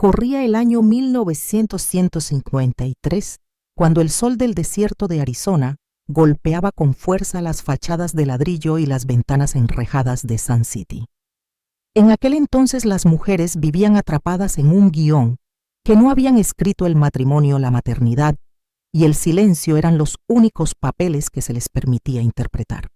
Corría el año 1953, cuando el sol del desierto de Arizona golpeaba con fuerza las fachadas de ladrillo y las ventanas enrejadas de Sun City. En aquel entonces las mujeres vivían atrapadas en un guión que no habían escrito el matrimonio, la maternidad y el silencio eran los únicos papeles que se les permitía interpretar.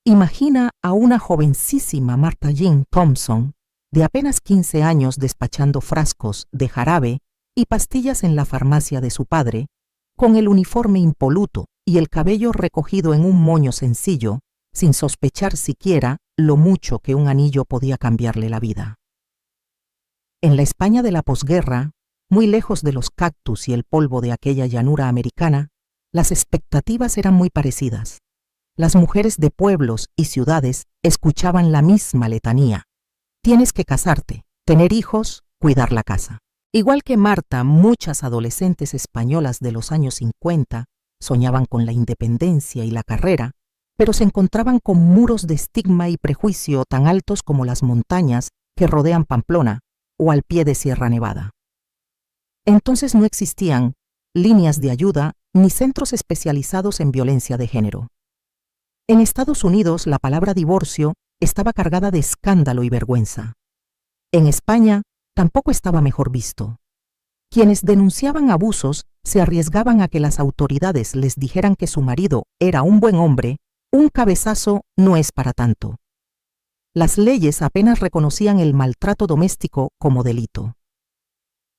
Imagina a una jovencísima Martha Jean Thompson, de apenas 15 años, despachando frascos de jarabe y pastillas en la farmacia de su padre, con el uniforme impoluto y el cabello recogido en un moño sencillo, sin sospechar siquiera lo mucho que un anillo podía cambiarle la vida. En la España de la posguerra, muy lejos de los cactus y el polvo de aquella llanura americana, las expectativas eran muy parecidas. Las mujeres de pueblos y ciudades escuchaban la misma letanía. Tienes que casarte, tener hijos, cuidar la casa. Igual que Marta, muchas adolescentes españolas de los años 50 soñaban con la independencia y la carrera, pero se encontraban con muros de estigma y prejuicio tan altos como las montañas que rodean Pamplona o al pie de Sierra Nevada. Entonces no existían líneas de ayuda ni centros especializados en violencia de género. En Estados Unidos la palabra divorcio estaba cargada de escándalo y vergüenza. En España tampoco estaba mejor visto. Quienes denunciaban abusos se arriesgaban a que las autoridades les dijeran que su marido era un buen hombre, un cabezazo no es para tanto. Las leyes apenas reconocían el maltrato doméstico como delito.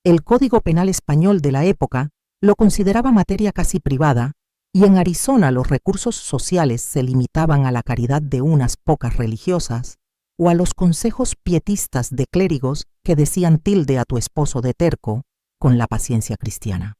El Código Penal español de la época lo consideraba materia casi privada, y en Arizona los recursos sociales se limitaban a la caridad de unas pocas religiosas o a los consejos pietistas de clérigos que decían tilde a tu esposo de terco con la paciencia cristiana.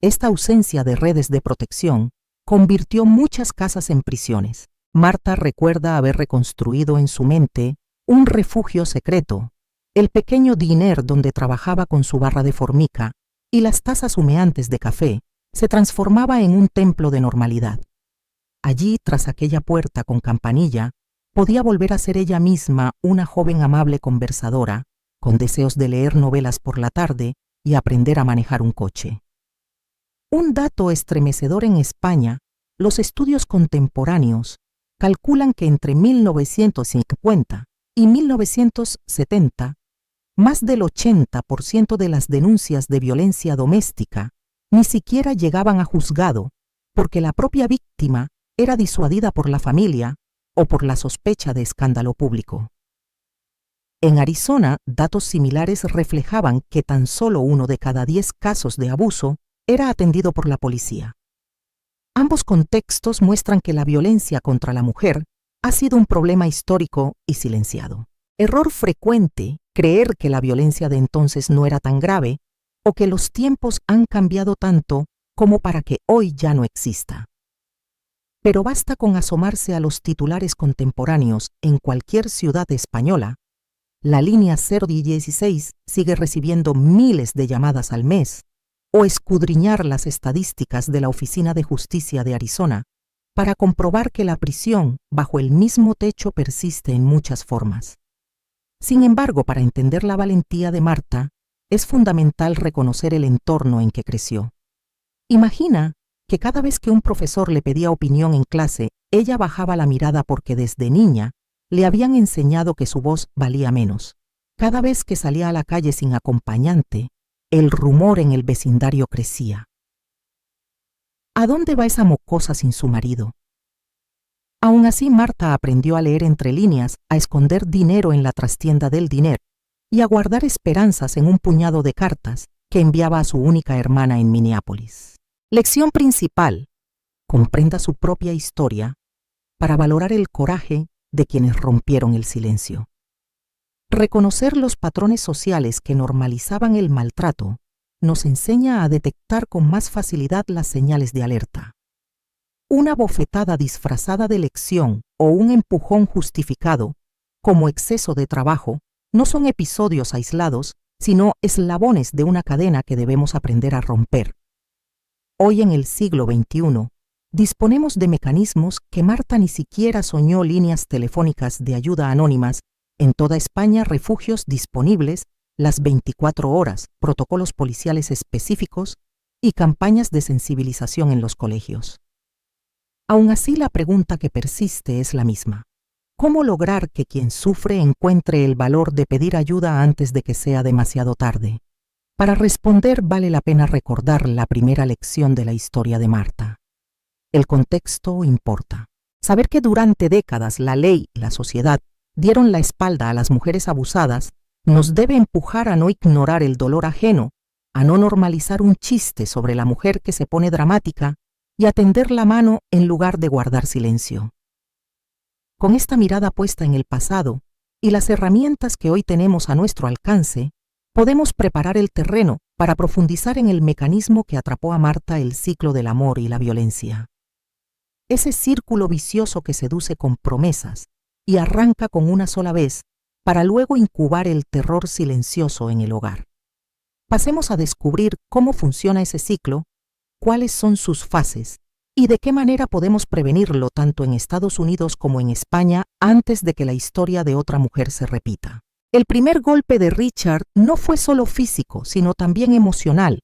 Esta ausencia de redes de protección convirtió muchas casas en prisiones. Marta recuerda haber reconstruido en su mente un refugio secreto, el pequeño diner donde trabajaba con su barra de formica y las tazas humeantes de café se transformaba en un templo de normalidad. Allí, tras aquella puerta con campanilla, podía volver a ser ella misma una joven amable conversadora, con deseos de leer novelas por la tarde y aprender a manejar un coche. Un dato estremecedor en España, los estudios contemporáneos calculan que entre 1950 y 1970, más del 80% de las denuncias de violencia doméstica ni siquiera llegaban a juzgado porque la propia víctima era disuadida por la familia o por la sospecha de escándalo público. En Arizona, datos similares reflejaban que tan solo 1 de cada 10 casos de abuso era atendido por la policía. Ambos contextos muestran que la violencia contra la mujer ha sido un problema histórico y silenciado. Error frecuente creer que la violencia de entonces no era tan grave o que los tiempos han cambiado tanto como para que hoy ya no exista. Pero basta con asomarse a los titulares contemporáneos en cualquier ciudad española. La línea 016 sigue recibiendo miles de llamadas al mes, o escudriñar las estadísticas de la Oficina de Justicia de Arizona para comprobar que la prisión bajo el mismo techo persiste en muchas formas. Sin embargo, para entender la valentía de Marta, es fundamental reconocer el entorno en que creció. Imagina que cada vez que un profesor le pedía opinión en clase, ella bajaba la mirada porque desde niña le habían enseñado que su voz valía menos. Cada vez que salía a la calle sin acompañante, el rumor en el vecindario crecía. ¿A dónde va esa mocosa sin su marido? Aún así, Marta aprendió a leer entre líneas, a esconder dinero en la trastienda del diner y a guardar esperanzas en un puñado de cartas que enviaba a su única hermana en Minneapolis. Lección principal: comprenda su propia historia para valorar el coraje de quienes rompieron el silencio. Reconocer los patrones sociales que normalizaban el maltrato nos enseña a detectar con más facilidad las señales de alerta. Una bofetada disfrazada de lección o un empujón justificado, como exceso de trabajo, no son episodios aislados, sino eslabones de una cadena que debemos aprender a romper. Hoy en el siglo XXI, disponemos de mecanismos que Marta ni siquiera soñó: líneas telefónicas de ayuda anónimas, en toda España refugios disponibles las 24 horas, protocolos policiales específicos y campañas de sensibilización en los colegios. Aún así, la pregunta que persiste es la misma. ¿Cómo lograr que quien sufre encuentre el valor de pedir ayuda antes de que sea demasiado tarde? Para responder, vale la pena recordar la primera lección de la historia de Marta. El contexto importa. Saber que durante décadas la ley y la sociedad dieron la espalda a las mujeres abusadas nos debe empujar a no ignorar el dolor ajeno, a no normalizar un chiste sobre la mujer que se pone dramática y a tender la mano en lugar de guardar silencio. Con esta mirada puesta en el pasado y las herramientas que hoy tenemos a nuestro alcance, podemos preparar el terreno para profundizar en el mecanismo que atrapó a Marta el ciclo del amor y la violencia. Ese círculo vicioso que seduce con promesas y arranca con una sola vez para luego incubar el terror silencioso en el hogar. Pasemos a descubrir cómo funciona ese ciclo, cuáles son sus fases y de qué manera podemos prevenirlo tanto en Estados Unidos como en España antes de que la historia de otra mujer se repita. El primer golpe de Richard no fue solo físico, sino también emocional.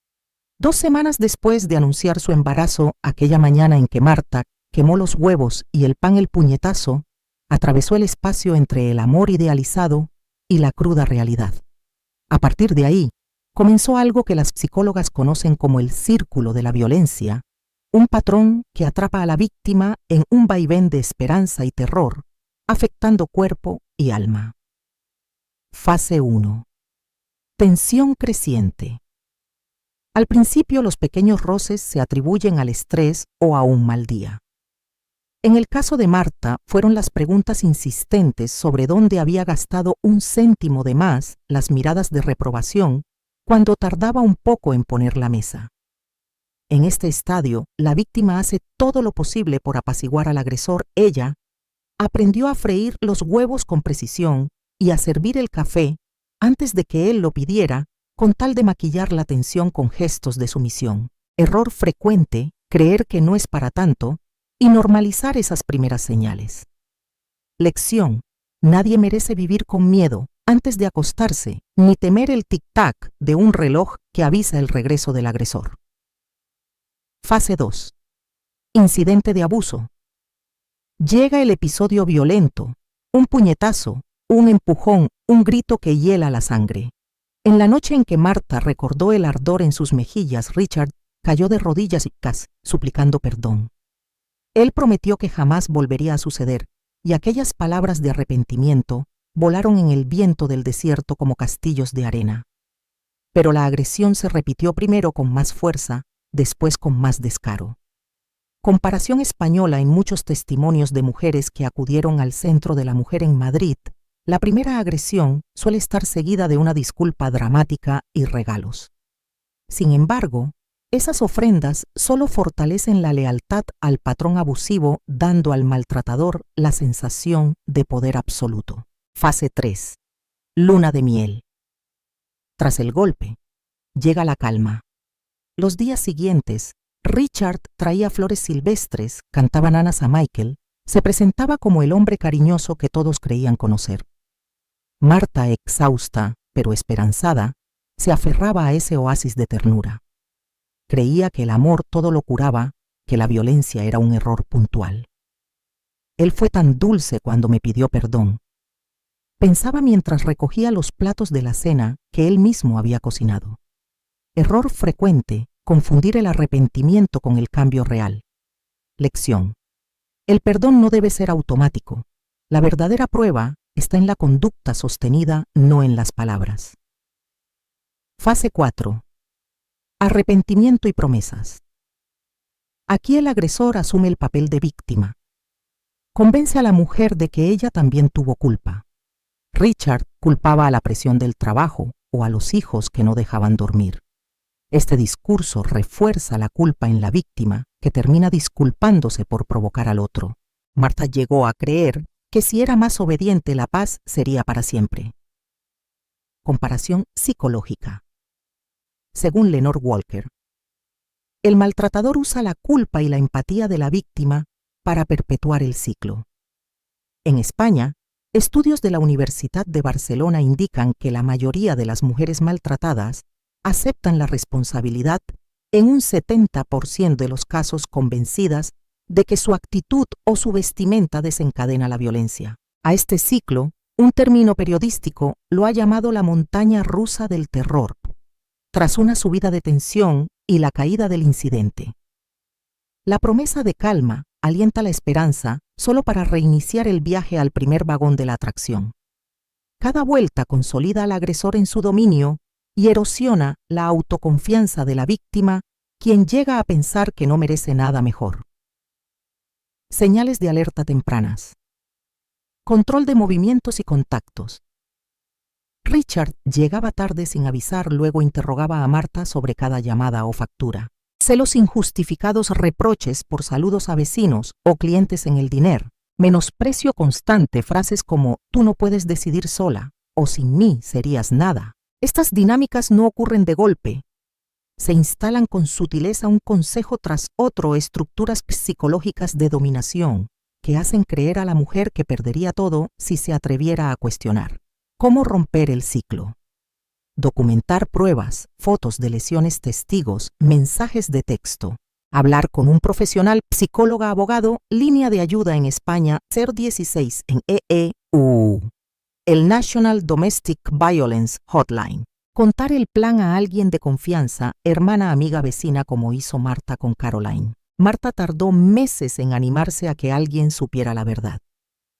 2 semanas después de anunciar su embarazo, aquella mañana en que Marta quemó los huevos y el pan el puñetazo, atravesó el espacio entre el amor idealizado y la cruda realidad. A partir de ahí, comenzó algo que las psicólogas conocen como el círculo de la violencia, un patrón que atrapa a la víctima en un vaivén de esperanza y terror, afectando cuerpo y alma. Fase 1. Tensión creciente. Al principio, los pequeños roces se atribuyen al estrés o a un mal día. En el caso de Marta, fueron las preguntas insistentes sobre dónde había gastado 1 céntimo de más, las miradas de reprobación, cuando tardaba un poco en poner la mesa. En este estadio, la víctima hace todo lo posible por apaciguar al agresor. Ella aprendió a freír los huevos con precisión y a servir el café antes de que él lo pidiera, con tal de maquillar la tensión con gestos de sumisión. Error frecuente, creer que no es para tanto y normalizar esas primeras señales. Lección: nadie merece vivir con miedo antes de acostarse, ni temer el tic-tac de un reloj que avisa el regreso del agresor. Fase 2. Incidente de abuso. Llega el episodio violento, un puñetazo, un empujón, un grito que hiela la sangre. En la noche en que Marta recordó el ardor en sus mejillas, Richard cayó de rodillas y suplicando perdón. Él prometió que jamás volvería a suceder, y aquellas palabras de arrepentimiento volaron en el viento del desierto como castillos de arena. Pero la agresión se repitió primero con más fuerza, después con más descaro. Comparación española en muchos testimonios de mujeres que acudieron al Centro de la Mujer en Madrid. La primera agresión suele estar seguida de una disculpa dramática y regalos. Sin embargo, esas ofrendas solo fortalecen la lealtad al patrón abusivo, dando al maltratador la sensación de poder absoluto. Fase 3. Luna de miel. Tras el golpe, llega la calma. Los días siguientes, Richard traía flores silvestres, cantaba nanas a Michael, se presentaba como el hombre cariñoso que todos creían conocer. Marta, exhausta pero esperanzada, se aferraba a ese oasis de ternura. Creía que el amor todo lo curaba, que la violencia era un error puntual. Él fue tan dulce cuando me pidió perdón. Pensaba mientras recogía los platos de la cena que él mismo había cocinado. Error frecuente, confundir el arrepentimiento con el cambio real. Lección: el perdón no debe ser automático. La verdadera prueba está en la conducta sostenida, no en las palabras. Fase 4. Arrepentimiento y promesas. Aquí el agresor asume el papel de víctima. Convence a la mujer de que ella también tuvo culpa. Richard culpaba a la presión del trabajo o a los hijos que no dejaban dormir. Este discurso refuerza la culpa en la víctima, que termina disculpándose por provocar al otro. Marta llegó a creer que si era más obediente, la paz sería para siempre. Comparación psicológica. Según Lenore Walker, el maltratador usa la culpa y la empatía de la víctima para perpetuar el ciclo. En España, Estudios de la Universidad de Barcelona indican que la mayoría de las mujeres maltratadas aceptan la responsabilidad en un 70% de los casos, convencidas de que su actitud o su vestimenta desencadena la violencia. A este ciclo, un término periodístico lo ha llamado la montaña rusa del terror, tras una subida de tensión y la caída del incidente. La promesa de calma alienta la esperanza solo para reiniciar el viaje al primer vagón de la atracción. Cada vuelta consolida al agresor en su dominio y erosiona la autoconfianza de la víctima, quien llega a pensar que no merece nada mejor. Señales de alerta tempranas. Control de movimientos y contactos. Richard llegaba tarde sin avisar, luego interrogaba a Marta sobre cada llamada o factura. Celos injustificados, reproches por saludos a vecinos o clientes en el diner, menosprecio constante, frases como «tú no puedes decidir sola» o «sin mí serías nada». Estas dinámicas no ocurren de golpe. Se instalan con sutileza, un consejo tras otro, estructuras psicológicas de dominación que hacen creer a la mujer que perdería todo si se atreviera a cuestionar. ¿Cómo romper el ciclo? Documentar pruebas, fotos de lesiones, testigos, mensajes de texto. Hablar con un profesional, psicóloga, abogado, línea de ayuda en España 016 en EEU. El National Domestic Violence Hotline. Contar el plan a alguien de confianza, hermana, amiga, vecina, como hizo Marta con Caroline. Marta tardó meses en animarse a que alguien supiera la verdad.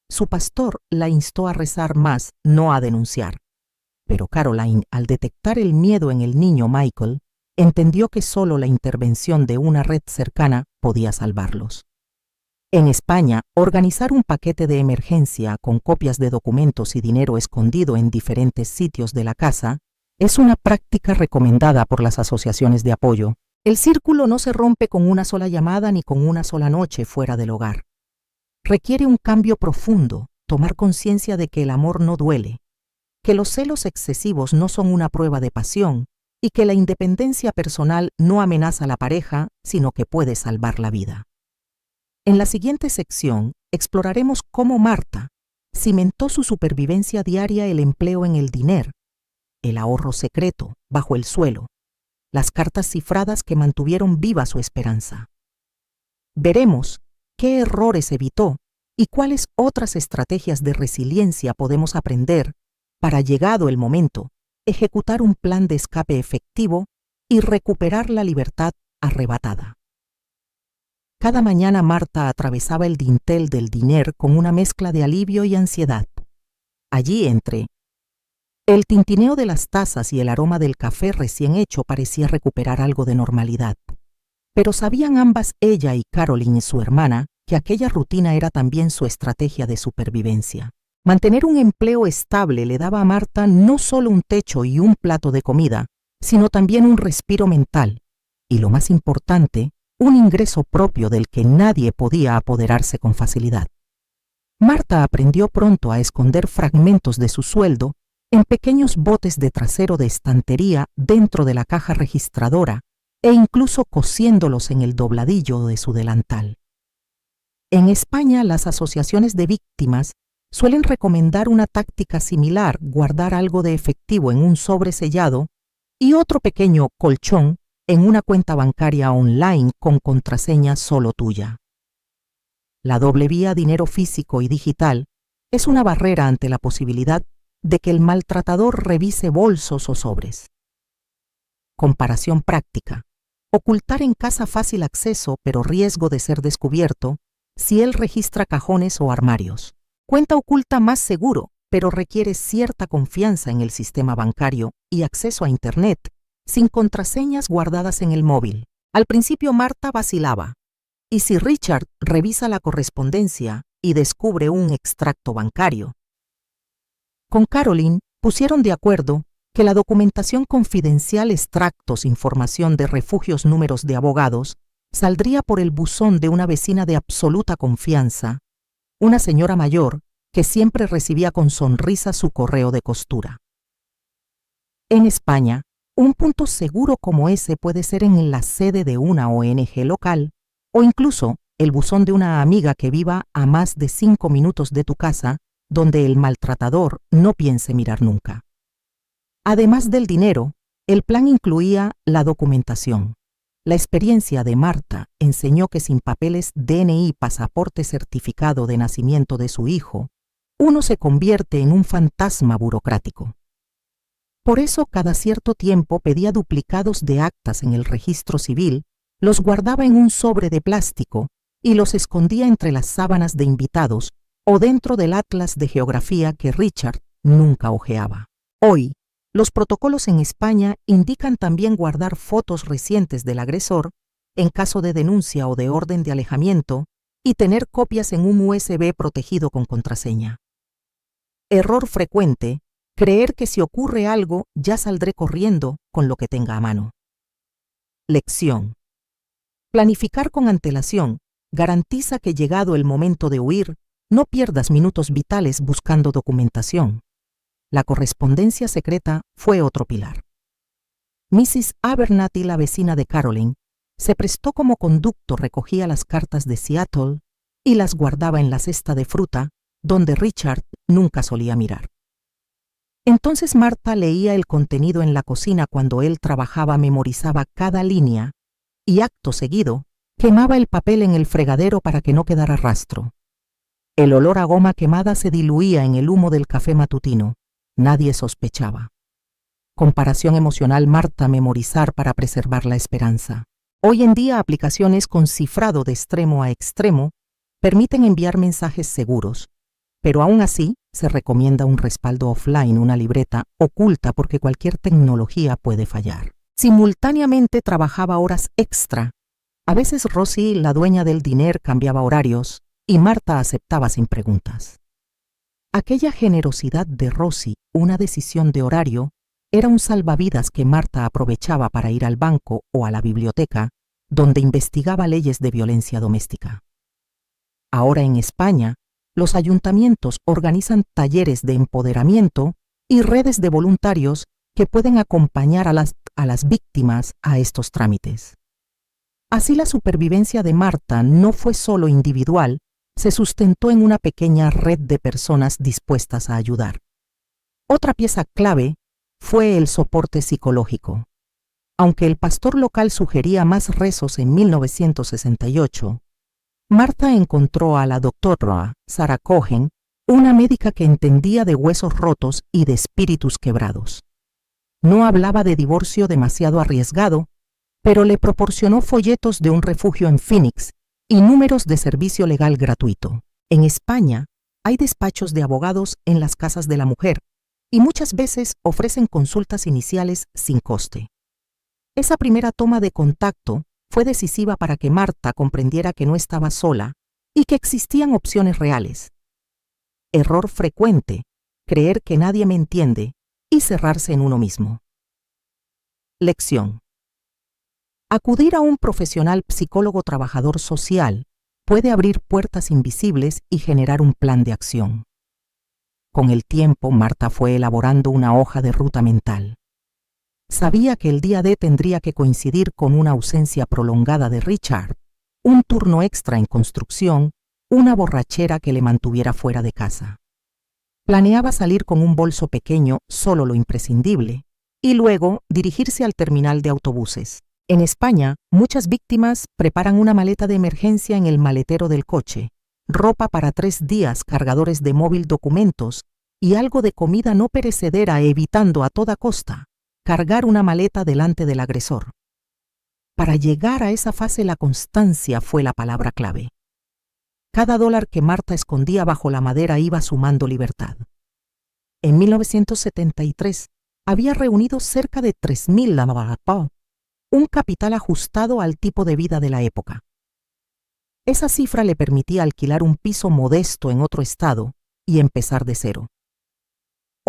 Su pastor la instó a rezar más, no a denunciar. Pero Caroline, al detectar el miedo en el niño Michael, entendió que solo la intervención de una red cercana podía salvarlos. En España, organizar un paquete de emergencia con copias de documentos y dinero escondido en diferentes sitios de la casa es una práctica recomendada por las asociaciones de apoyo. El círculo no se rompe con una sola llamada ni con una sola noche fuera del hogar. Requiere un cambio profundo, tomar conciencia de que el amor no duele, que los celos excesivos no son una prueba de pasión y que la independencia personal no amenaza a la pareja, sino que puede salvar la vida. En la siguiente sección exploraremos cómo Marta cimentó su supervivencia diaria, el empleo en el diner, el ahorro secreto bajo el suelo, las cartas cifradas que mantuvieron viva su esperanza. Veremos qué errores evitó y cuáles otras estrategias de resiliencia podemos aprender para, llegado el momento, ejecutar un plan de escape efectivo y recuperar la libertad arrebatada. Cada mañana Marta atravesaba el dintel del diner con una mezcla de alivio y ansiedad. Allí, entre el tintineo de las tazas y el aroma del café recién hecho, parecía recuperar algo de normalidad. Pero sabían ambas, ella y Caroline, su hermana, que aquella rutina era también su estrategia de supervivencia. Mantener un empleo estable le daba a Marta no solo un techo y un plato de comida, sino también un respiro mental y, lo más importante, un ingreso propio del que nadie podía apoderarse con facilidad. Marta aprendió pronto a esconder fragmentos de su sueldo en pequeños botes de trasero de estantería dentro de la caja registradora e incluso cosiéndolos en el dobladillo de su delantal. En España, las asociaciones de víctimas suelen recomendar una táctica similar: guardar algo de efectivo en un sobre sellado y otro pequeño colchón en una cuenta bancaria online con contraseña solo tuya. La doble vía, dinero físico y digital, es una barrera ante la posibilidad de que el maltratador revise bolsos o sobres. Comparación práctica. Ocultar en casa, fácil acceso, pero riesgo de ser descubierto si él registra cajones o armarios. Cuenta oculta, más seguro, pero requiere cierta confianza en el sistema bancario y acceso a Internet, sin contraseñas guardadas en el móvil. Al principio Marta vacilaba. ¿Y si Richard revisa la correspondencia y descubre un extracto bancario? Con Caroline pusieron de acuerdo que la documentación confidencial, extractos, información de refugios, números de abogados, saldría por el buzón de una vecina de absoluta confianza, una señora mayor que siempre recibía con sonrisa su correo de costura. En España, un punto seguro como ese puede ser en la sede de una ONG local o incluso el buzón de una amiga que viva a más de 5 minutos de tu casa donde el maltratador no piense mirar nunca. Además del dinero, el plan incluía la documentación. La experiencia de Marta enseñó que sin papeles DNI, pasaporte, certificado de nacimiento de su hijo, uno se convierte en un fantasma burocrático. Por eso, cada cierto tiempo pedía duplicados de actas en el registro civil, los guardaba en un sobre de plástico y los escondía entre las sábanas de invitados o dentro del atlas de geografía que Richard nunca hojeaba. Hoy, los protocolos en España indican también guardar fotos recientes del agresor en caso de denuncia o de orden de alejamiento y tener copias en un USB protegido con contraseña. Error frecuente: creer que si ocurre algo ya saldré corriendo con lo que tenga a mano. Lección: planificar con antelación garantiza que, llegado el momento de huir, no pierdas minutos vitales buscando documentación. La correspondencia secreta fue otro pilar. Mrs. Abernathy, la vecina de Caroline, se prestó como conducto, recogía las cartas de Seattle y las guardaba en la cesta de fruta, donde Richard nunca solía mirar. Entonces Marta leía el contenido en la cocina cuando él trabajaba, memorizaba cada línea y, acto seguido, quemaba el papel en el fregadero para que no quedara rastro. El olor a goma quemada se diluía en el humo del café matutino. Nadie sospechaba. Comparación emocional: Marta, memorizar para preservar la esperanza. Hoy en día, aplicaciones con cifrado de extremo a extremo permiten enviar mensajes seguros, pero aún así se recomienda un respaldo offline, una libreta oculta, porque cualquier tecnología puede fallar. Simultáneamente trabajaba horas extra. A veces Rosie, la dueña del diner, cambiaba horarios y Marta aceptaba sin preguntas. Aquella generosidad de Rosie, una decisión de horario, era un salvavidas que Marta aprovechaba para ir al banco o a la biblioteca, donde investigaba leyes de violencia doméstica. Ahora en España, los ayuntamientos organizan talleres de empoderamiento y redes de voluntarios que pueden acompañar a las víctimas a estos trámites. Así, la supervivencia de Marta no fue solo individual, se sustentó en una pequeña red de personas dispuestas a ayudar. Otra pieza clave fue el soporte psicológico. Aunque el pastor local sugería más rezos en 1968, Marta encontró a la doctora Sarah Cohen, una médica que entendía de huesos rotos y de espíritus quebrados. No hablaba de divorcio demasiado arriesgado, pero le proporcionó folletos de un refugio en Phoenix y números de servicio legal gratuito. En España, hay despachos de abogados en las casas de la mujer y muchas veces ofrecen consultas iniciales sin coste. Esa primera toma de contacto fue decisiva para que Marta comprendiera que no estaba sola y que existían opciones reales. Error frecuente: creer que nadie me entiende y cerrarse en uno mismo. Lección: acudir a un profesional, psicólogo, trabajador social, puede abrir puertas invisibles y generar un plan de acción. Con el tiempo, Marta fue elaborando una hoja de ruta mental. Sabía que el día D tendría que coincidir con una ausencia prolongada de Richard, un turno extra en construcción, una borrachera que le mantuviera fuera de casa. Planeaba salir con un bolso pequeño, solo lo imprescindible, y luego dirigirse al terminal de autobuses. En España, muchas víctimas preparan una maleta de emergencia en el maletero del coche, ropa para 3 días, cargadores de móvil, documentos y algo de comida no perecedera, evitando a toda costa cargar una maleta delante del agresor. Para llegar a esa fase, la constancia fue la palabra clave. Cada dólar que Marta escondía bajo la madera iba sumando libertad. En 1973 había reunido cerca de 3.000 lavapau, un capital ajustado al tipo de vida de la época. Esa cifra le permitía alquilar un piso modesto en otro estado y empezar de cero.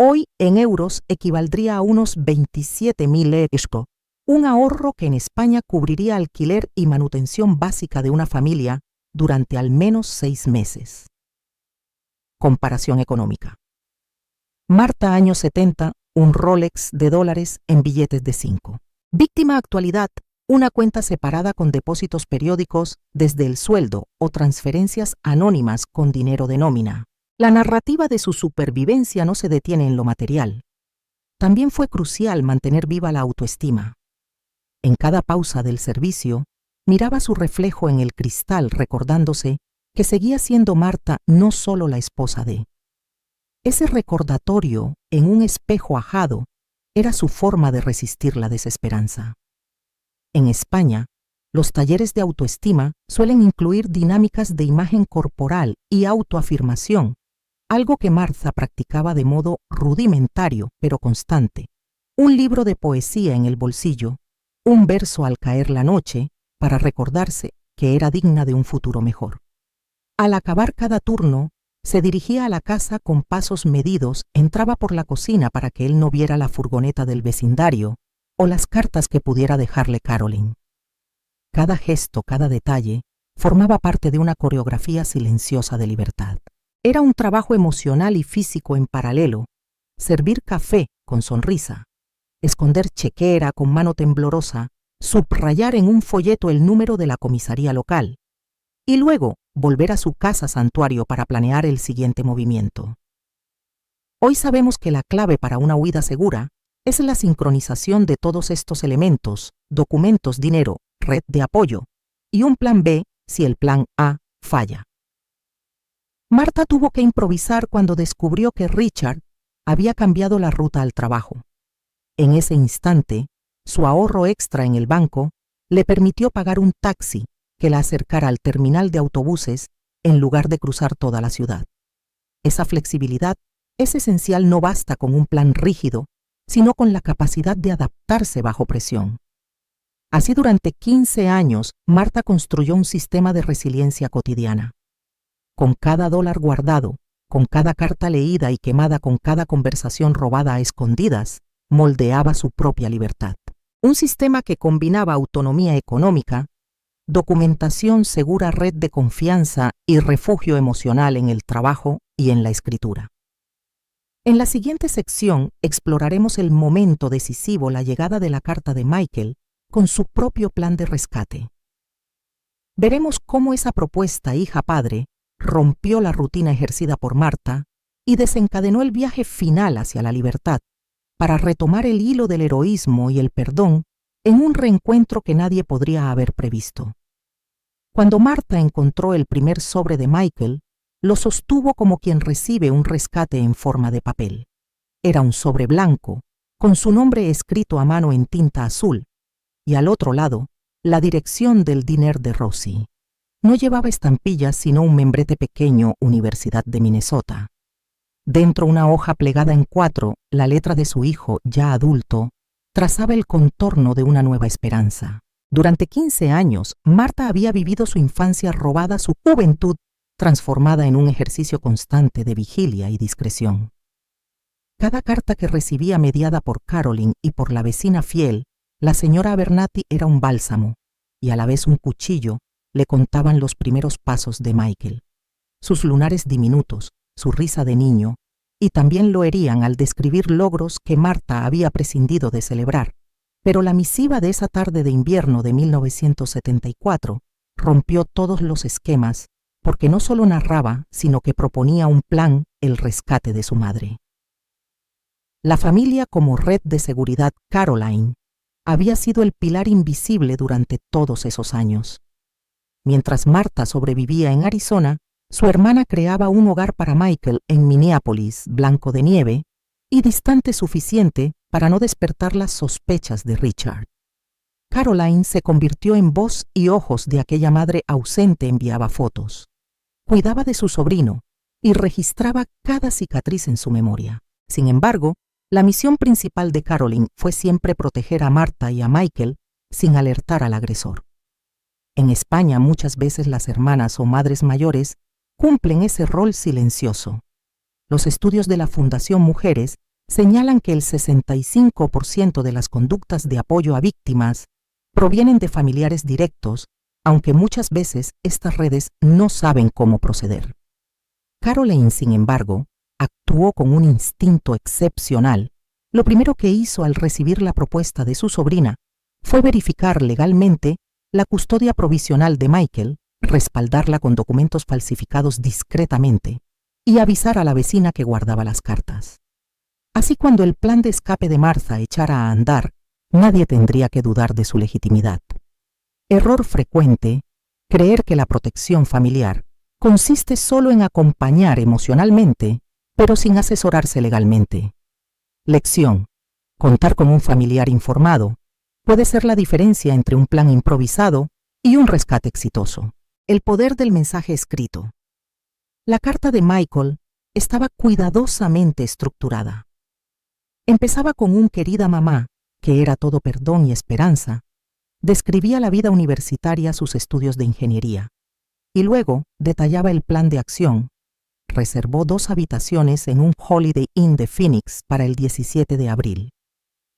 Hoy, en euros, equivaldría a unos 27.000 €, un ahorro que en España cubriría alquiler y manutención básica de una familia durante al menos 6 meses. Comparación económica. Marta, años 70, un Rolex de dólares en billetes de 5. Víctima, actualidad, una cuenta separada con depósitos periódicos desde el sueldo o transferencias anónimas con dinero de nómina. La narrativa de su supervivencia no se detiene en lo material. También fue crucial mantener viva la autoestima. En cada pausa del servicio, miraba su reflejo en el cristal recordándose que seguía siendo Marta no solo la esposa de. Ese recordatorio, en un espejo ajado, era su forma de resistir la desesperanza. En España, los talleres de autoestima suelen incluir dinámicas de imagen corporal y autoafirmación, algo que Marta practicaba de modo rudimentario pero constante. Un libro de poesía en el bolsillo, un verso al caer la noche, para recordarse que era digna de un futuro mejor. Al acabar cada turno, se dirigía a la casa con pasos medidos, entraba por la cocina para que él no viera la furgoneta del vecindario o las cartas que pudiera dejarle Caroline. Cada gesto, cada detalle, formaba parte de una coreografía silenciosa de libertad. Era un trabajo emocional y físico en paralelo, servir café con sonrisa, esconder chequera con mano temblorosa, subrayar en un folleto el número de la comisaría local, y luego volver a su casa santuario para planear el siguiente movimiento. Hoy sabemos que la clave para una huida segura es la sincronización de todos estos elementos, documentos, dinero, red de apoyo, y un plan B si el plan A falla. Marta tuvo que improvisar cuando descubrió que Richard había cambiado la ruta al trabajo. En ese instante, su ahorro extra en el banco le permitió pagar un taxi que la acercara al terminal de autobuses en lugar de cruzar toda la ciudad. Esa flexibilidad es esencial. No basta con un plan rígido, sino con la capacidad de adaptarse bajo presión. Así, durante 15 años, Marta construyó un sistema de resiliencia cotidiana. Con cada dólar guardado, con cada carta leída y quemada, con cada conversación robada a escondidas, moldeaba su propia libertad. Un sistema que combinaba autonomía económica, documentación segura, red de confianza y refugio emocional en el trabajo y en la escritura. En la siguiente sección exploraremos el momento decisivo, la llegada de la carta de Michael con su propio plan de rescate. Veremos cómo esa propuesta hija-padre rompió la rutina ejercida por Marta y desencadenó el viaje final hacia la libertad, para retomar el hilo del heroísmo y el perdón en un reencuentro que nadie podría haber previsto. Cuando Marta encontró el primer sobre de Michael, lo sostuvo como quien recibe un rescate en forma de papel. Era un sobre blanco, con su nombre escrito a mano en tinta azul, y al otro lado, la dirección del diner de Rosie. No llevaba estampillas, sino un membrete pequeño, Universidad de Minnesota. Dentro, una hoja plegada en 4, la letra de su hijo, ya adulto, trazaba el contorno de una nueva esperanza. Durante 15 años, Marta había vivido su infancia robada, su juventud transformada en un ejercicio constante de vigilia y discreción. Cada carta que recibía, mediada por Caroline y por la vecina fiel, la señora Abernathy, era un bálsamo, y a la vez un cuchillo, le contaban los primeros pasos de Michael, sus lunares diminutos, su risa de niño, y también lo herían al describir logros que Marta había prescindido de celebrar. Pero la misiva de esa tarde de invierno de 1974 rompió todos los esquemas, porque no solo narraba, sino que proponía un plan: el rescate de su madre. La familia como red de seguridad. Caroline había sido el pilar invisible durante todos esos años. Mientras Marta sobrevivía en Arizona, su hermana creaba un hogar para Michael en Minneapolis, blanco de nieve, y distante suficiente para no despertar las sospechas de Richard. Caroline se convirtió en voz y ojos de aquella madre ausente. Enviaba fotos, cuidaba de su sobrino y registraba cada cicatriz en su memoria. Sin embargo, la misión principal de Caroline fue siempre proteger a Marta y a Michael sin alertar al agresor. En España, muchas veces las hermanas o madres mayores cumplen ese rol silencioso. Los estudios de la Fundación Mujeres señalan que el 65% de las conductas de apoyo a víctimas provienen de familiares directos, aunque muchas veces estas redes no saben cómo proceder. Caroline, sin embargo, actuó con un instinto excepcional. Lo primero que hizo al recibir la propuesta de su sobrina fue verificar legalmente la custodia provisional de Michael, respaldarla con documentos falsificados discretamente y avisar a la vecina que guardaba las cartas. Así, cuando el plan de escape de Martha echara a andar, nadie tendría que dudar de su legitimidad. Error frecuente: creer que la protección familiar consiste solo en acompañar emocionalmente, pero sin asesorarse legalmente. Lección: contar con un familiar informado puede ser la diferencia entre un plan improvisado y un rescate exitoso. El poder del mensaje escrito. La carta de Michael estaba cuidadosamente estructurada. Empezaba con un querida mamá, que era todo perdón y esperanza. Describía la vida universitaria, sus estudios de ingeniería. Y luego detallaba el plan de acción. Reservó 2 habitaciones en un Holiday Inn de Phoenix para el 17 de abril.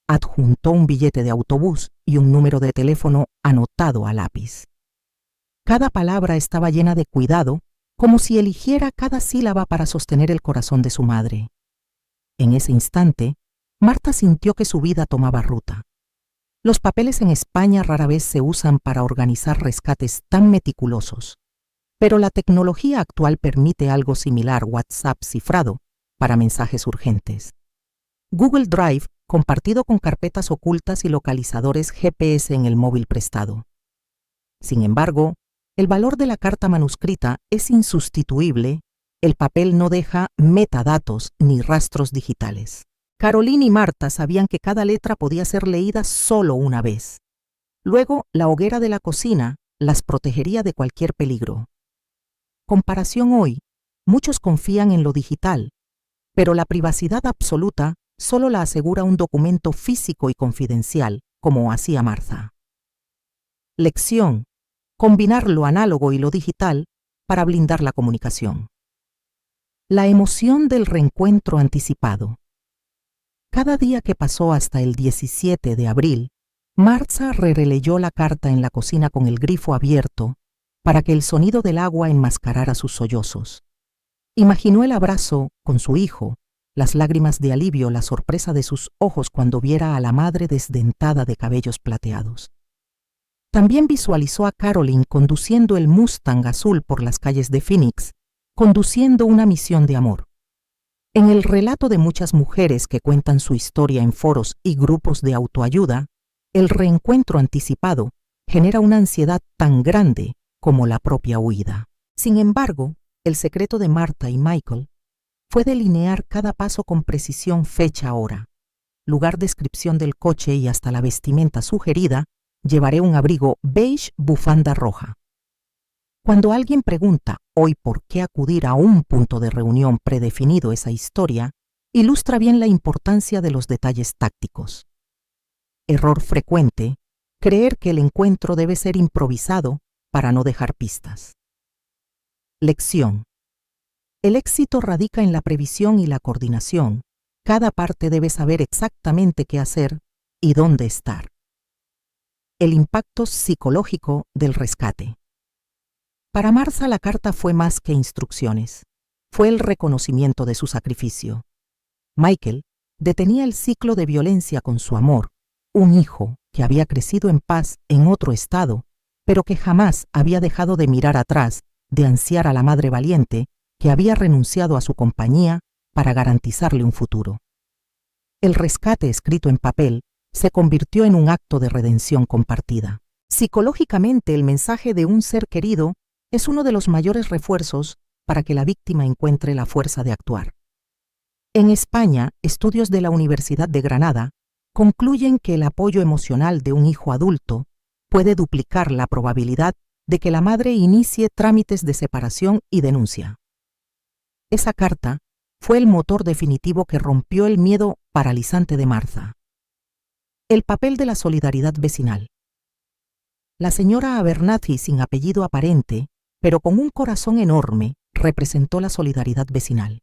Adjuntó un billete de autobús y un número de teléfono anotado a lápiz. Cada palabra estaba llena de cuidado, como si eligiera cada sílaba para sostener el corazón de su madre. En ese instante, Martha sintió que su vida tomaba ruta. Los papeles en España rara vez se usan para organizar rescates tan meticulosos, pero la tecnología actual permite algo similar: WhatsApp cifrado para mensajes urgentes. Google Drive compartido con carpetas ocultas y localizadores GPS en el móvil prestado. Sin embargo, el valor de la carta manuscrita es insustituible. El papel no deja metadatos ni rastros digitales. Caroline y Martha sabían que cada letra podía ser leída solo una vez. Luego, la hoguera de la cocina las protegería de cualquier peligro. Comparación hoy: muchos confían en lo digital, pero la privacidad absoluta solo la asegura un documento físico y confidencial, como hacía Martha. Lección: combinar lo análogo y lo digital para blindar la comunicación. La emoción del reencuentro anticipado. Cada día que pasó hasta el 17 de abril, Martha releyó la carta en la cocina con el grifo abierto para que el sonido del agua enmascarara sus sollozos. Imaginó el abrazo con su hijo, las lágrimas de alivio, la sorpresa de sus ojos cuando viera a la madre desdentada de cabellos plateados. También visualizó a Caroline conduciendo el Mustang azul por las calles de Phoenix, conduciendo una misión de amor. En el relato de muchas mujeres que cuentan su historia en foros y grupos de autoayuda, el reencuentro anticipado genera una ansiedad tan grande como la propia huida. Sin embargo, el secreto de Martha y Michael fue delinear cada paso con precisión: fecha, hora, lugar, descripción del coche y hasta la vestimenta sugerida: llevaré un abrigo beige, bufanda roja. Cuando alguien pregunta hoy por qué acudir a un punto de reunión predefinido, esa historia ilustra bien la importancia de los detalles tácticos. Error frecuente: creer que el encuentro debe ser improvisado para no dejar pistas. Lección: el éxito radica en la previsión y la coordinación. Cada parte debe saber exactamente qué hacer y dónde estar. El impacto psicológico del rescate. Para Martha, la carta fue más que instrucciones. Fue el reconocimiento de su sacrificio. Michael detenía el ciclo de violencia con su amor, un hijo que había crecido en paz en otro estado, pero que jamás había dejado de mirar atrás, de ansiar a la madre valiente que había renunciado a su compañía para garantizarle un futuro. El rescate escrito en papel se convirtió en un acto de redención compartida. Psicológicamente, el mensaje de un ser querido es uno de los mayores refuerzos para que la víctima encuentre la fuerza de actuar. En España, estudios de la Universidad de Granada concluyen que el apoyo emocional de un hijo adulto puede duplicar la probabilidad de que la madre inicie trámites de separación y denuncia. Esa carta fue el motor definitivo que rompió el miedo paralizante de Martha. El papel de la solidaridad vecinal. La señora Abernathy, sin apellido aparente, pero con un corazón enorme, representó la solidaridad vecinal.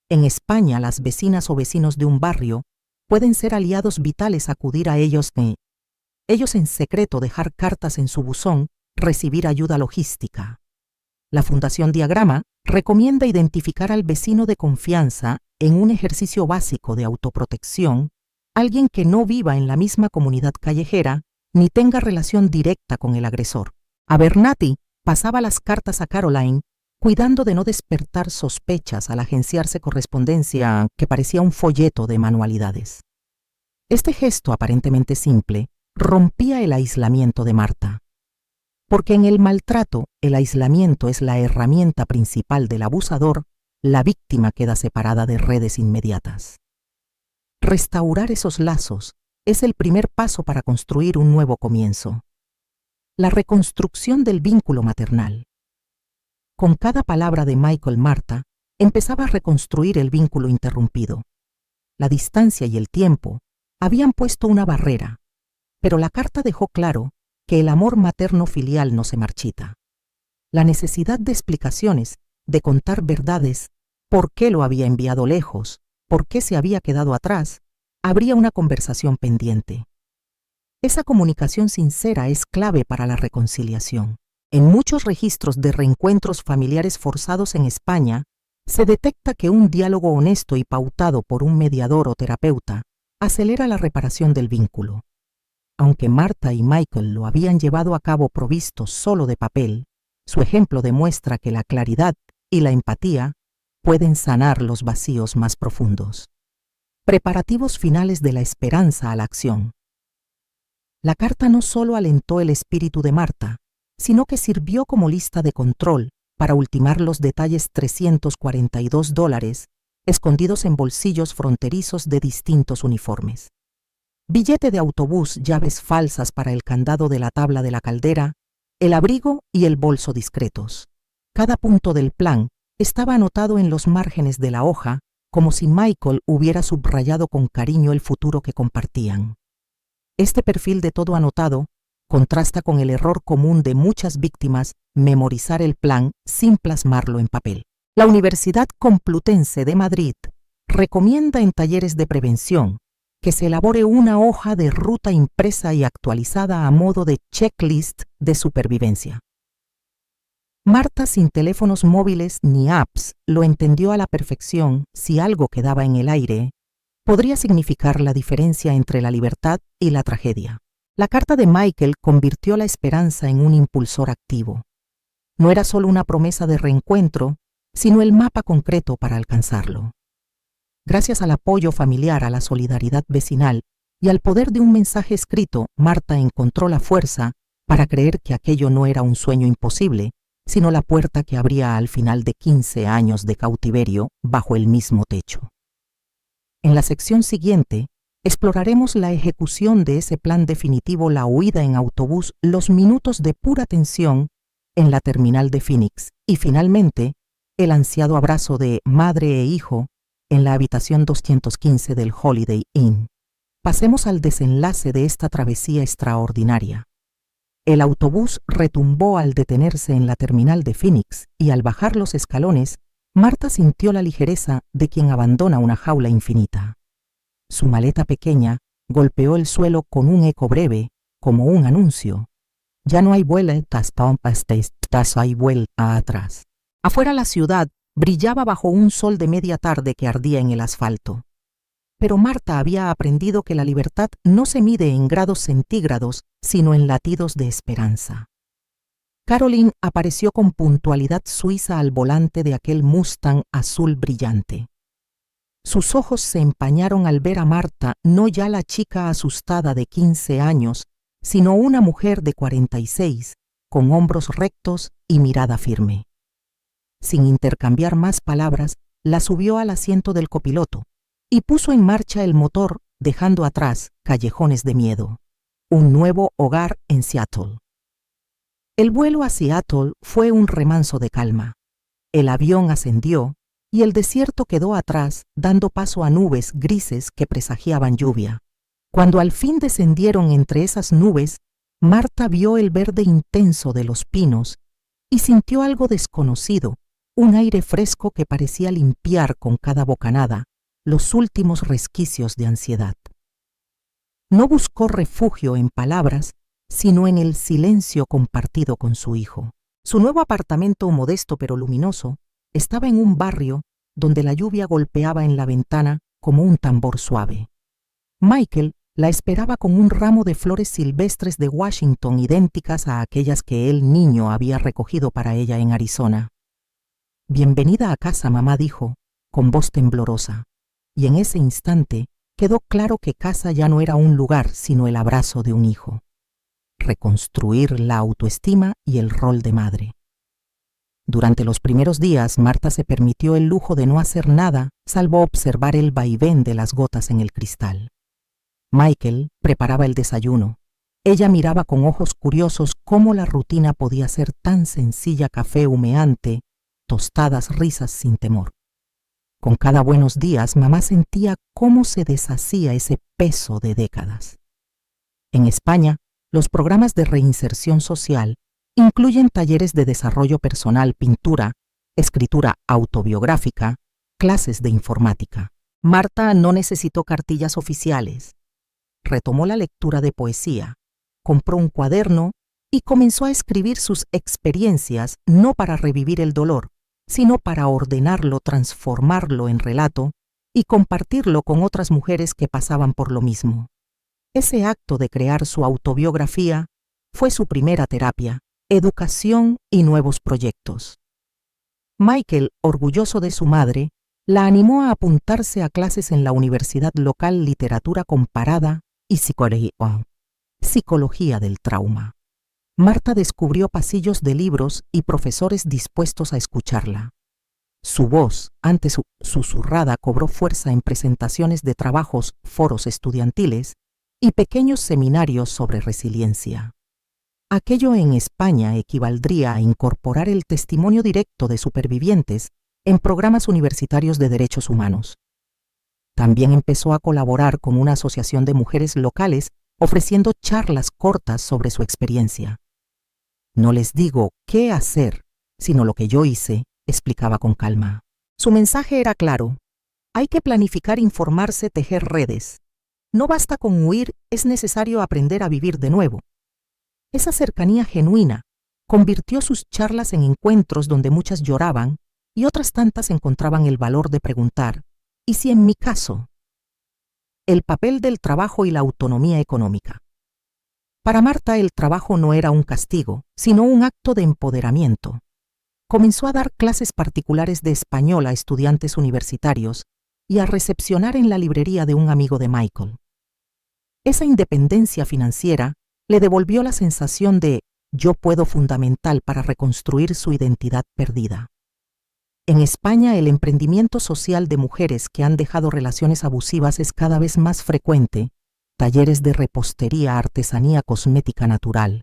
En España, las vecinas o vecinos de un barrio pueden ser aliados vitales, acudir a ellos en secreto, dejar cartas en su buzón, recibir ayuda logística. La Fundación Diagrama recomienda identificar al vecino de confianza en un ejercicio básico de autoprotección, alguien que no viva en la misma comunidad callejera ni tenga relación directa con el agresor. Abernathy pasaba las cartas a Caroline cuidando de no despertar sospechas al agenciarse correspondencia que parecía un folleto de manualidades. Este gesto aparentemente simple rompía el aislamiento de Marta, porque en el maltrato el aislamiento es la herramienta principal del abusador. La víctima queda separada de redes inmediatas. Restaurar esos lazos es el primer paso para construir un nuevo comienzo. La reconstrucción del vínculo maternal. Con cada palabra de Michael, Marta empezaba a reconstruir el vínculo interrumpido. La distancia y el tiempo habían puesto una barrera, pero la carta dejó claro que el amor materno filial no se marchita. La necesidad de explicaciones, de contar verdades, por qué lo había enviado lejos, por qué se había quedado atrás, habría una conversación pendiente. Esa comunicación sincera es clave para la reconciliación. En muchos registros de reencuentros familiares forzados en España, se detecta que un diálogo honesto y pautado por un mediador o terapeuta acelera la reparación del vínculo. Aunque Marta y Michael lo habían llevado a cabo provistos solo de papel, su ejemplo demuestra que la claridad y la empatía pueden sanar los vacíos más profundos. Preparativos finales de la esperanza a la acción. La carta no solo alentó el espíritu de Marta, sino que sirvió como lista de control para ultimar los detalles $342 escondidos en bolsillos fronterizos de distintos uniformes. Billete de autobús, llaves falsas para el candado de la tabla de la caldera, el abrigo y el bolso discretos. Cada punto del plan estaba anotado en los márgenes de la hoja, como si Michael hubiera subrayado con cariño el futuro que compartían. Este perfil de todo anotado contrasta con el error común de muchas víctimas: memorizar el plan sin plasmarlo en papel. La Universidad Complutense de Madrid recomienda en talleres de prevención que se elabore una hoja de ruta impresa y actualizada a modo de checklist de supervivencia. Marta, sin teléfonos móviles ni apps, lo entendió a la perfección. Si algo quedaba en el aire, podría significar la diferencia entre la libertad y la tragedia. La carta de Michael convirtió la esperanza en un impulsor activo. No era solo una promesa de reencuentro, sino el mapa concreto para alcanzarlo. Gracias al apoyo familiar, a la solidaridad vecinal y al poder de un mensaje escrito, Marta encontró la fuerza para creer que aquello no era un sueño imposible, sino la puerta que abría al final de 15 años de cautiverio bajo el mismo techo. En la sección siguiente, exploraremos la ejecución de ese plan definitivo: la huida en autobús, los minutos de pura tensión en la terminal de Phoenix y, finalmente, el ansiado abrazo de madre e hijo en la habitación 215 del Holiday Inn. Pasemos al desenlace de esta travesía extraordinaria. El autobús retumbó al detenerse en la terminal de Phoenix y, al bajar los escalones, Marta sintió la ligereza de quien abandona una jaula infinita. Su maleta pequeña golpeó el suelo con un eco breve, como un anuncio. Ya no hay vueltas atrás, hay vuelta atrás. Afuera la ciudad brillaba bajo un sol de media tarde que ardía en el asfalto. Pero Marta había aprendido que la libertad no se mide en grados centígrados, sino en latidos de esperanza. Caroline apareció con puntualidad suiza al volante de aquel Mustang azul brillante. Sus ojos se empañaron al ver a Marta, no ya la chica asustada de 15 años, sino una mujer de 46, con hombros rectos y mirada firme. Sin intercambiar más palabras, la subió al asiento del copiloto y puso en marcha el motor, dejando atrás callejones de miedo. Un nuevo hogar en Seattle. El vuelo a Seattle fue un remanso de calma. El avión ascendió y el desierto quedó atrás, dando paso a nubes grises que presagiaban lluvia. Cuando al fin descendieron entre esas nubes, Marta vio el verde intenso de los pinos y sintió algo desconocido, un aire fresco que parecía limpiar con cada bocanada los últimos resquicios de ansiedad. No buscó refugio en palabras, sino en el silencio compartido con su hijo. Su nuevo apartamento, modesto pero luminoso, estaba en un barrio donde la lluvia golpeaba en la ventana como un tambor suave. Michael la esperaba con un ramo de flores silvestres de Washington idénticas a aquellas que él, niño, había recogido para ella en Arizona. Bienvenida a casa, mamá dijo, con voz temblorosa, y en ese instante quedó claro que casa ya no era un lugar, sino el abrazo de un hijo. Reconstruir la autoestima y el rol de madre. Durante los primeros días, Marta se permitió el lujo de no hacer nada, salvo observar el vaivén de las gotas en el cristal. Michael preparaba el desayuno. Ella miraba con ojos curiosos cómo la rutina podía ser tan sencilla: café humeante, tostadas, risas sin temor. Con cada buenos días, mamá sentía cómo se deshacía ese peso de décadas. En España, los programas de reinserción social incluyen talleres de desarrollo personal, pintura, escritura autobiográfica, clases de informática. Marta no necesitó cartillas oficiales. Retomó la lectura de poesía, compró un cuaderno y comenzó a escribir sus experiencias, no para revivir el dolor, sino para ordenarlo, transformarlo en relato y compartirlo con otras mujeres que pasaban por lo mismo. Ese acto de crear su autobiografía fue su primera terapia, educación y nuevos proyectos. Michael, orgulloso de su madre, la animó a apuntarse a clases en la universidad local, literatura comparada y psicología del trauma. Marta descubrió pasillos de libros y profesores dispuestos a escucharla. Su voz, antes susurrada, cobró fuerza en presentaciones de trabajos, foros estudiantiles y pequeños seminarios sobre resiliencia. Aquello en España equivaldría a incorporar el testimonio directo de supervivientes en programas universitarios de derechos humanos. También empezó a colaborar con una asociación de mujeres locales ofreciendo charlas cortas sobre su experiencia. No les digo qué hacer, sino lo que yo hice, explicaba con calma. Su mensaje era claro: hay que planificar, informarse, tejer redes. No basta con huir, es necesario aprender a vivir de nuevo. Esa cercanía genuina convirtió sus charlas en encuentros donde muchas lloraban y otras tantas encontraban el valor de preguntar: ¿y si en mi caso? El papel del trabajo y la autonomía económica. Para Marta, el trabajo no era un castigo, sino un acto de empoderamiento. Comenzó a dar clases particulares de español a estudiantes universitarios y a recepcionar en la librería de un amigo de Michael. Esa independencia financiera le devolvió la sensación de yo puedo, fundamental para reconstruir su identidad perdida. En España, el emprendimiento social de mujeres que han dejado relaciones abusivas es cada vez más frecuente: talleres de repostería, artesanía, cosmética natural.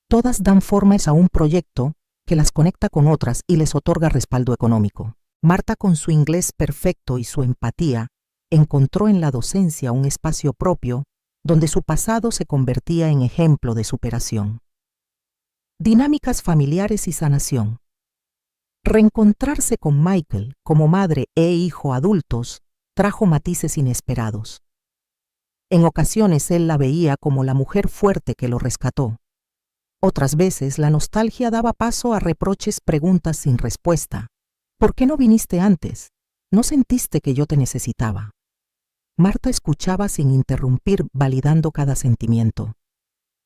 Todas dan forma a un proyecto que las conecta con otras y les otorga respaldo económico. Marta, con su inglés perfecto y su empatía, encontró en la docencia un espacio propio donde su pasado se convertía en ejemplo de superación. Dinámicas familiares y sanación. Reencontrarse con Michael como madre e hijo adultos trajo matices inesperados. En ocasiones él la veía como la mujer fuerte que lo rescató. Otras veces la nostalgia daba paso a reproches, preguntas sin respuesta. ¿Por qué no viniste antes? ¿No sentiste que yo te necesitaba? Marta escuchaba sin interrumpir, validando cada sentimiento.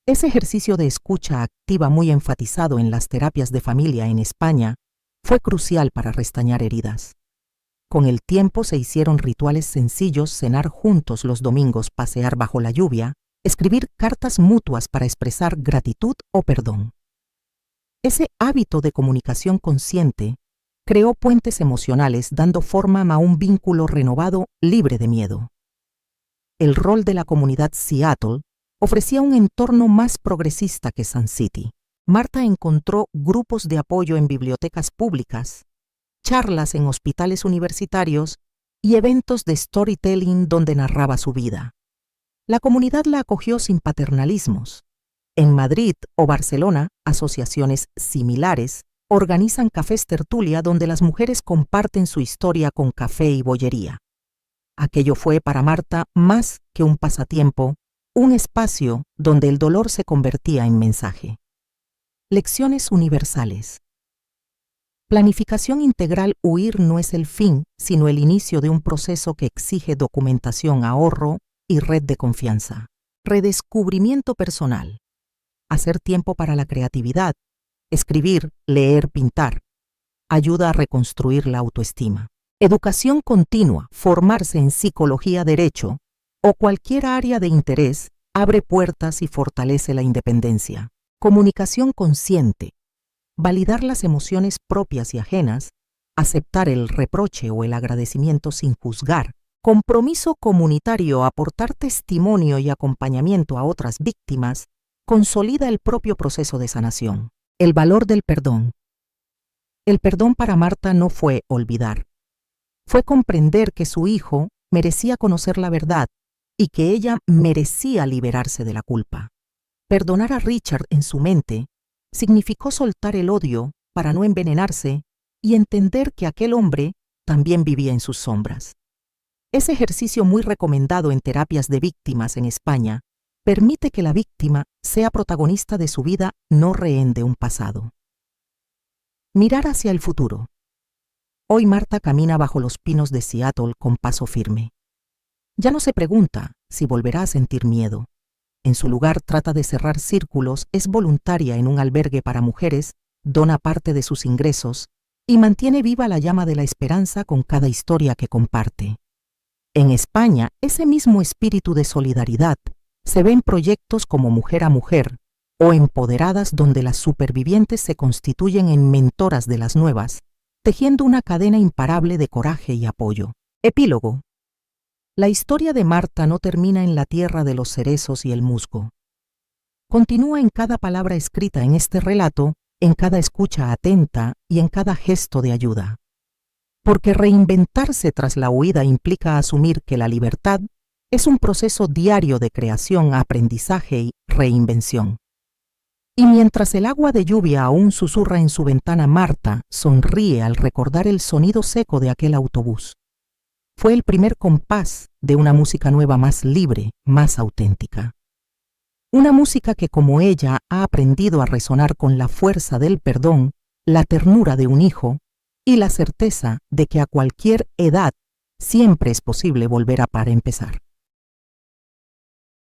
Ese ejercicio de escucha activa, muy enfatizado en las terapias de familia en España, fue crucial para restañar heridas. Con el tiempo se hicieron rituales sencillos: cenar juntos los domingos, pasear bajo la lluvia, escribir cartas mutuas para expresar gratitud o perdón. Ese hábito de comunicación consciente creó puentes emocionales, dando forma a un vínculo renovado, libre de miedo. El rol de la comunidad Seattle ofrecía un entorno más progresista que Sun City. Marta encontró grupos de apoyo en bibliotecas públicas, charlas en hospitales universitarios y eventos de storytelling donde narraba su vida. La comunidad la acogió sin paternalismos. En Madrid o Barcelona, asociaciones similares organizan cafés tertulia donde las mujeres comparten su historia con café y bollería. Aquello fue para Marta más que un pasatiempo, un espacio donde el dolor se convertía en mensaje. Lecciones universales. Planificación integral. Huir no es el fin, sino el inicio de un proceso que exige documentación, ahorro y red de confianza. Redescubrimiento personal. Hacer tiempo para la creatividad. Escribir, leer, pintar. ayuda a reconstruir la autoestima. Educación continua, formarse en psicología, derecho o cualquier área de interés abre puertas y fortalece la independencia. Comunicación consciente, validar las emociones propias y ajenas, aceptar el reproche o el agradecimiento sin juzgar. Compromiso comunitario, aportar testimonio y acompañamiento a otras víctimas, consolida el propio proceso de sanación. El valor del perdón. El perdón para Marta no fue olvidar. Fue comprender que su hijo merecía conocer la verdad y que ella merecía liberarse de la culpa. Perdonar a Richard en su mente significó soltar el odio para no envenenarse y entender que aquel hombre también vivía en sus sombras. Ese ejercicio, muy recomendado en terapias de víctimas en España, permite que la víctima sea protagonista de su vida, no rehén de un pasado. Mirar hacia el futuro. Hoy Marta camina bajo los pinos de Seattle con paso firme. Ya no se pregunta si volverá a sentir miedo. En su lugar trata de cerrar círculos, es voluntaria en un albergue para mujeres, dona parte de sus ingresos y mantiene viva la llama de la esperanza con cada historia que comparte. En España, ese mismo espíritu de solidaridad se ve en proyectos como Mujer a Mujer o Empoderadas, donde las supervivientes se constituyen en mentoras de las nuevas, tejiendo una cadena imparable de coraje y apoyo. Epílogo. La historia de Marta no termina en la tierra de los cerezos y el musgo. Continúa en cada palabra escrita en este relato, en cada escucha atenta y en cada gesto de ayuda. Porque reinventarse tras la huida implica asumir que la libertad es un proceso diario de creación, aprendizaje y reinvención. Y mientras el agua de lluvia aún susurra en su ventana, Marta sonríe al recordar el sonido seco de aquel autobús. Fue el primer compás de una música nueva, más libre, más auténtica. Una música que, como ella, ha aprendido a resonar con la fuerza del perdón, la ternura de un hijo y la certeza de que a cualquier edad siempre es posible volver a empezar.